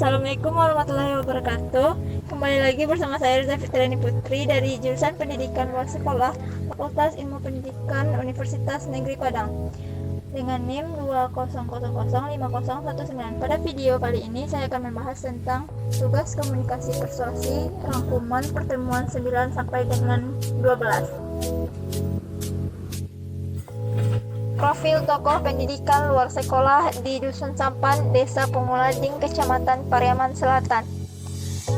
Assalamualaikum warahmatullahi wabarakatuh. Kembali lagi bersama saya Riza Fitriani Putri dari jurusan Pendidikan Luar Sekolah Fakultas Ilmu Pendidikan Universitas Negeri Padang dengan NIM 200050119. Pada video kali ini saya akan membahas tentang tugas komunikasi persuasi rangkuman pertemuan 9 sampai dengan 12. Profil tokoh pendidikan luar sekolah di Dusun Sampan, Desa Pungulading, Kecamatan Pariaman Selatan.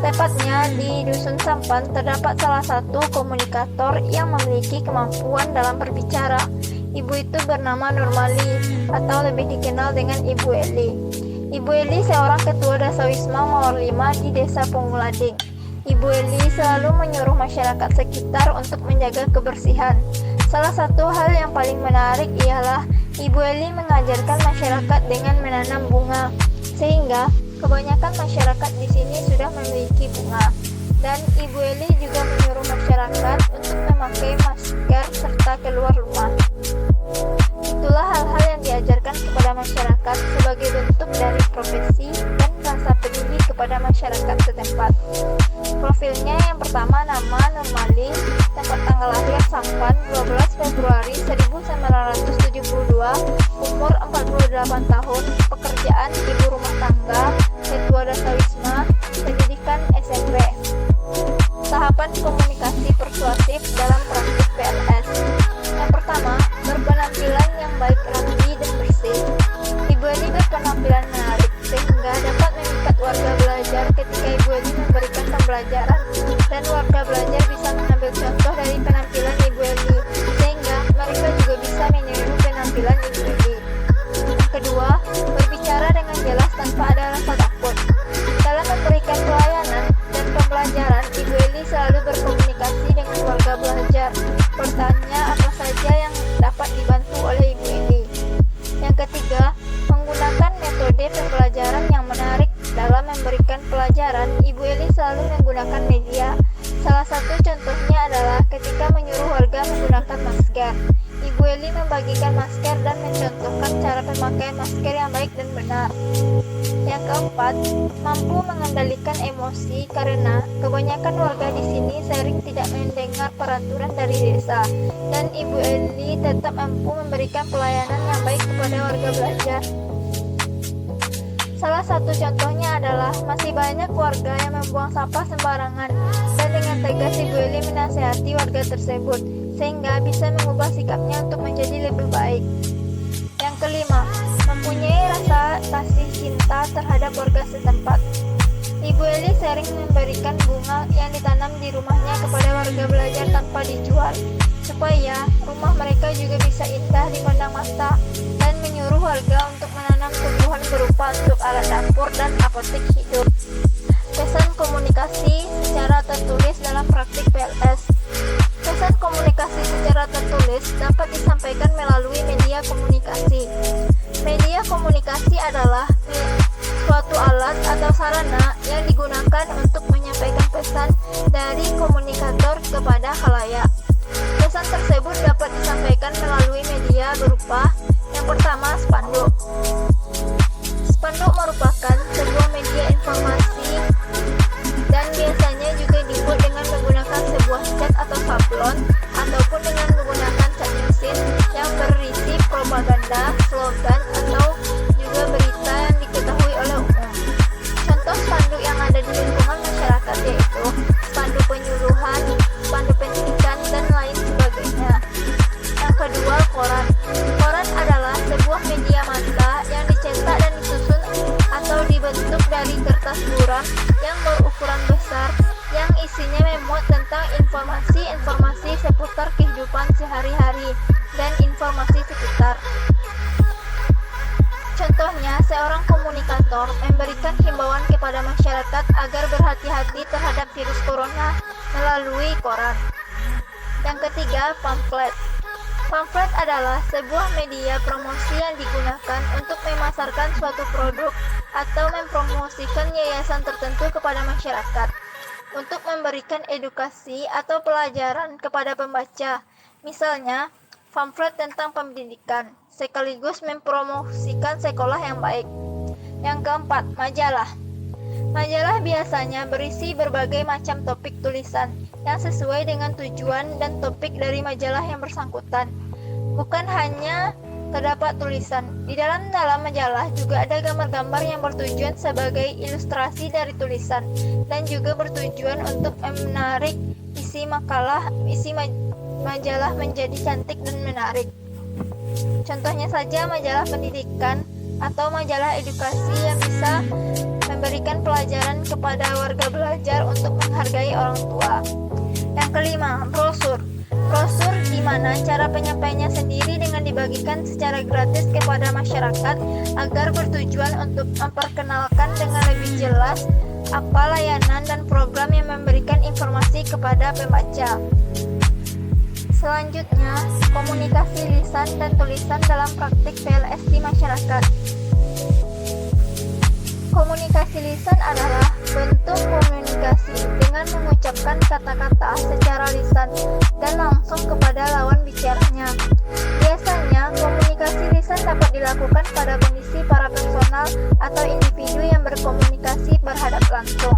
Tepatnya di Dusun Sampan terdapat salah satu komunikator yang memiliki kemampuan dalam berbicara. Ibu itu bernama Nurmali atau lebih dikenal dengan Ibu Eli. Ibu Eli seorang ketua Dasawisma Mawar 5 di Desa Pungulading. Ibu Eli selalu menyuruh masyarakat sekitar untuk menjaga kebersihan. Salah satu hal yang paling menarik ialah Ibu Eli mengajarkan masyarakat dengan menanam bunga, sehingga kebanyakan masyarakat di sini sudah memiliki bunga. Dan Ibu Eli juga menyuruh masyarakat untuk memakai masker serta keluar rumah. Itulah hal-hal yang diajarkan kepada masyarakat sebagai bentuk dari profesi dan rasa peduli kepada masyarakat setempat. Profilnya yang pertama, nama Nurmali, tempat tanggal lahir Sampan 12 Februari 1972, umur 48 tahun, pekerjaan ibu rumah tangga, ketua Dasawisma, pendidikan SMP. Tahapan komunikasi persuasif dalam praktik PLS. Yang pertama, berpenampilan yang baik, rapi dan bersih. Ibu Eli berpenampilan menarik sehingga dapat memikat warga belajar ketika Ibu Eli memberikan pembelajaran, dan warga belajar bisa mengambil contoh dari penampilan Ibu Eli sehingga mereka juga bisa meniru penampilan Ibu Eli. Yang kedua, berbicara dengan jelas tanpa ada rasa takut. Dalam memberikan pelayanan dan pembelajaran, Ibu Eli selalu berkomunikasi dengan warga belajar, bertanya apa saja yang dapat dibantu oleh Ibu Eli. Yang ketiga, menggunakan metode pembelajaran yang menarik. Dalam memberikan pelajaran, Ibu Eli selalu menggunakan media. Salah satu contohnya adalah ketika menyuruh warga menggunakan masker. Ibu Eli membagikan masker dan mencontohkan cara pemakaian masker yang baik dan benar. Yang keempat, mampu mengendalikan emosi karena kebanyakan warga di sini sering tidak mendengar peraturan dari desa, dan Ibu Eli tetap mampu memberikan pelayanan yang baik kepada warga belajar. Salah satu contohnya adalah masih banyak warga yang membuang sampah sembarangan, dan dengan tegas Ibu Eli menasihati warga tersebut sehingga bisa mengubah sikapnya untuk menjadi lebih baik. Yang kelima, mempunyai rasa kasih cinta terhadap warga setempat. Ibu Eli sering memberikan bunga yang ditanam di rumahnya kepada warga belajar tanpa dijual, supaya rumah mereka juga bisa indah dipandang mata, dan menyuruh warga untuk menanam tumbuhan berupa untuk alat dapur dan apotek hidup. Pesan komunikasi secara tertulis dalam praktik PLS. Pesan komunikasi secara tertulis dapat disampaikan melalui media komunikasi. Media komunikasi adalah suatu alat atau sarana yang digunakan untuk menyampaikan pesan dari komunikator kepada khalayak. Pesan tersebut dapat disampaikan melalui media berupa yang pertama, spanduk. Spanduk merupakan sebuah media informasi dan biasanya juga dibuat dengan menggunakan sebuah cat atau sablon ataupun dengan menggunakan cat mesin yang berisi propaganda, slogan, atau juga berita yang diketahui oleh umum. Contoh spanduk yang ada di lingkungan masyarakat yaitu spanduk penyuluhan, spanduk pendidikan, dan lain sebagainya. Yang kedua, koran. Koran adalah sebuah media massa yang dicetak dan disusun atau dibentuk dari kertas buram yang berukuran besar, yang isinya memuat tentang informasi-informasi seputar kehidupan sehari-hari dan informasi sekitar. Contohnya, seorang komunikator memberikan himbauan kepada masyarakat agar berhati-hati terhadap virus corona melalui koran. Yang ketiga, pamflet. Pamflet adalah sebuah media promosi yang digunakan untuk memasarkan suatu produk atau mempromosikan yayasan tertentu kepada masyarakat untuk memberikan edukasi atau pelajaran kepada pembaca. Misalnya, pamflet tentang pendidikan sekaligus mempromosikan sekolah yang baik. Yang keempat, majalah. Majalah biasanya berisi berbagai macam topik tulisan yang sesuai dengan tujuan dan topik dari majalah yang bersangkutan. Bukan hanya terdapat tulisan, di dalam majalah juga ada gambar-gambar yang bertujuan sebagai ilustrasi dari tulisan dan juga bertujuan untuk menarik isi majalah menjadi cantik dan menarik. Contohnya saja majalah pendidikan atau majalah edukasi yang bisa memberikan pelajaran kepada warga belajar untuk menghargai orang tua. Yang kelima, brosur. Brosur di mana cara penyampaiannya sendiri dengan dibagikan secara gratis kepada masyarakat agar bertujuan untuk memperkenalkan dengan lebih jelas apa layanan dan program yang memberikan informasi kepada pembaca. Selanjutnya, komunikasi lisan dan tulisan dalam praktik PLS di masyarakat. Komunikasi lisan adalah bentuk komunikasi dengan mengucapkan kata-kata secara lisan dan langsung kepada lawan bicaranya. Biasanya, komunikasi lisan dapat dilakukan pada kondisi para personal atau individu yang berkomunikasi berhadap langsung.